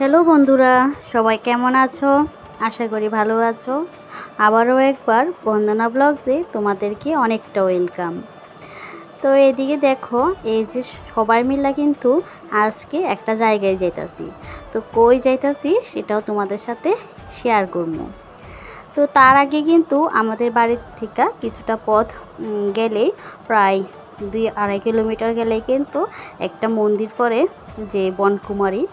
Hello বন্ধুরা, সবাই কেমন আছো? আশা করি ভালো আছো। আবারও একবার বন্দনা ব্লগসে তোমাদেরকে অনেকটা ওয়েলকাম। তো এদিকে দেখো, এই যে সবাই মিলে কিন্তু আজকে একটা জায়গায় যাইতাছি। তো কই যাইতাছি সেটাও তোমাদের সাথে শেয়ার করবো। তো তার আগে কিন্তু আমাদের বাড়ির থেকে কিছুটা পথ গেলেই প্রায় 2-2.5 কিলোমিটার গেলেই কিন্তু একটা মন্দির পড়ে, যে বনকুমারী।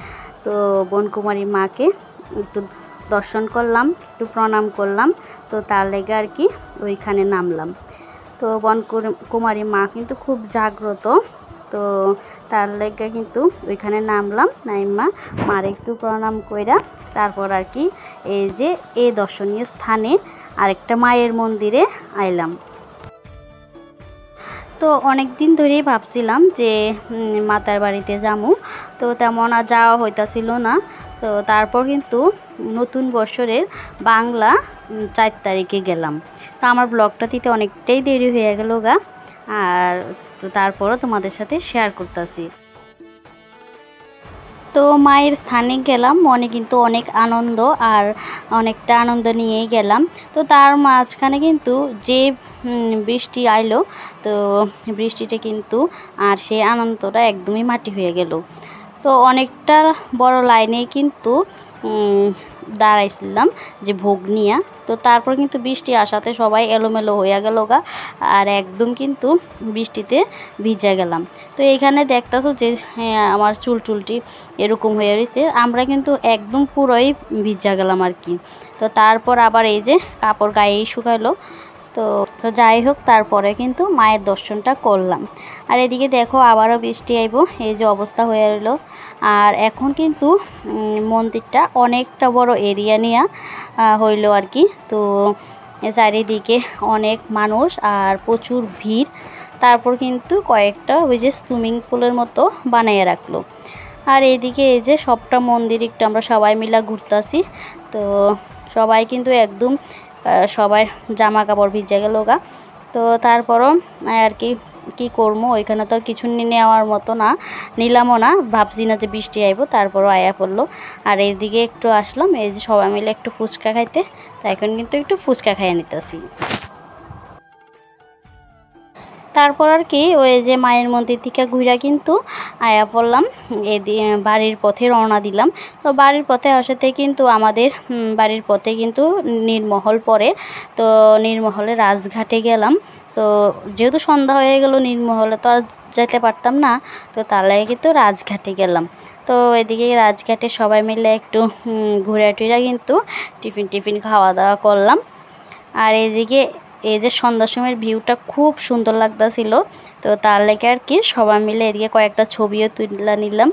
তো বনকুমারী মাকে একটু দর্শন করলাম, একটু প্রণাম করলাম। তো তার লেগে আর কি ওইখানে নামলাম। তো বনকুমারী মা কিন্তু খুব জাগ্রত, তো তার লেগে কিন্তু ওইখানে নামলাম। নাইমা মার একটু প্রণাম কইরা তারপর আর কি এই যে এই দর্শনীয় স্থানে আরেকটা মায়ের মন্দিরে আইলাম। তো অনেক দিন ধরেই ভাবছিলাম যে মাতার বাড়িতে যামু, তো তেমন আর যাওয়া হইতাছিল না। তো তারপর কিন্তু নতুন বছরের বাংলা 4 তারিখে গেলাম। তো আমার ব্লগটা দিতে অনেকটাই দেরি হয়ে গেল গা, আর তো তারপরও তোমাদের সাথে শেয়ার করতেছি। তো মায়ের স্থানে গেলাম, মনে কিন্তু অনেক আনন্দ, আর অনেকটা আনন্দ নিয়েই গেলাম। তো তার মাঝখানে কিন্তু যে বৃষ্টি আইলো, তো বৃষ্টিতে কিন্তু আর সেই আনন্দটা একদমই মাটি হয়ে গেল। তো অনেকটা বড় লাইনে কিন্তু দাঁড়াইছিলাম যে ভোগ নিয়া। তো তারপর কিন্তু বৃষ্টি আসাতে সবাই এলোমেলো হয়ে গেল গা, আর একদম কিন্তু বৃষ্টিতে ভিজে গেলাম। তো এইখানে দেখতেছো যে আমার চুলটি এরকম হয়ে রয়েছে, আমরা কিন্তু একদম পুরোই ভিজা গেলাম আর কি। তো তারপর আবার এই যে কাপড় গায়েই শুকাইলো। তো যাই হোক, তারপরে কিন্তু মায়ের দর্শনটা করলাম। আর এদিকে দেখো আবারও বৃষ্টি আইব, এই যে অবস্থা হয়ে রইল। আর এখন কিন্তু মন্দিরটা অনেকটা বড় এরিয়া নিয়ে হইল আর কি। তো চারিদিকে অনেক মানুষ আর প্রচুর ভিড়। তারপর কিন্তু কয়েকটা ওই যে সুইমিং পুলের মতো বানিয়ে রাখলো। আর এইদিকে এই যে সবটা মন্দির একটু আমরা সবাই মিলে ঘুরতেছি। তো সবাই কিন্তু একদম সবার জামা কাপড় ভিজে গেল গা। তো তারপরও আর কি করবো, ওইখানে তো আর কিছু নেওয়ার মতো না, নিলামও না, ভাবছি না যে বৃষ্টি আইব, তারপরও আয়া পড়লো। আর এইদিকে একটু আসলাম, এই যে সবাই মিলে একটু ফুচকা খাইতে। তো এখন কিন্তু একটু ফুচকা খাইয়ে নিতেছি। তারপর আর কি ওই যে মায়ের মন্দির থেকে ঘুরা কিন্তু আয়া পড়লাম, বাড়ির পথে রওনা দিলাম। তো বাড়ির পথে আসাতে কিন্তু আমাদের বাড়ির পথে কিন্তু নীরমহল পড়ে। তো নীরমহলে রাজঘাটে গেলাম। তো যেহেতু সন্ধ্যা হয়ে গেল, নীরমহলে তো আর যেতে পারতাম না, তো তার লাগে কিন্তু রাজঘাটে গেলাম। তো এদিকে রাজঘাটে সবাই মিলে একটু ঘুরে টুরে কিন্তু টিফিন খাওয়া দাওয়া করলাম। আর এদিকে এই যে সন্ধ্যার সময়ের ভিউটা খুব সুন্দর লাগতেছিল। তো তার লেগে আর কি সবাই মিলে এদিকে কয়েকটা ছবিও তুলে নিলাম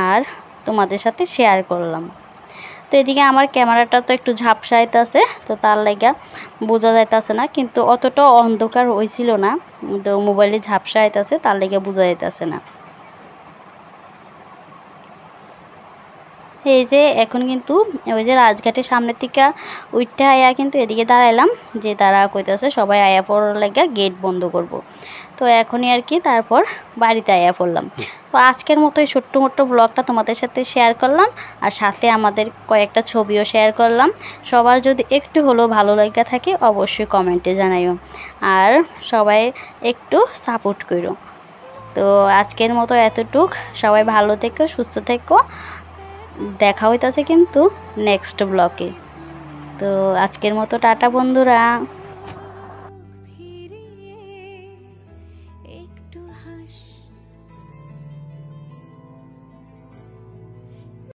আর তোমাদের সাথে শেয়ার করলাম। তো এদিকে আমার ক্যামেরাটা তো একটু ঝাপসা আইতাছে, তো তার লেগে বোঝা যাইতাছে না, কিন্তু অতটা অন্ধকার হয়েছিল না। তো মোবাইলে ঝাপসা আইতাছে, তার লেগে বোঝা যাইতাছে না। এই যে এখন কিন্তু ওই যে রাজঘাটের সামনের থেকে উইঠা আয়া কিন্তু এদিকে দাঁড়াইলাম, যে তারা কইতাছে সবাই আয়া পড়ার লাগা গেট বন্ধ করব। তো এখনই আর কি তারপর বাড়িতে আয়া পড়লাম। তো আজকের মতো এই ছোট্ট মোট্ট ব্লগটা তোমাদের সাথে শেয়ার করলাম, আর সাথে আমাদের কয়েকটা ছবিও শেয়ার করলাম। সবার যদি একটু হলেও ভালো লাগা থাকে অবশ্যই কমেন্টে জানাইও, আর সবাই একটু সাপোর্ট করো। তো আজকের মতো এতটুক, সবাই ভালো থেকো, সুস্থ থেকো। দেখা হইতাছে কিন্তু নেক্সট ব্লগে। তো আজকের মতো টাটা বন্ধুরা।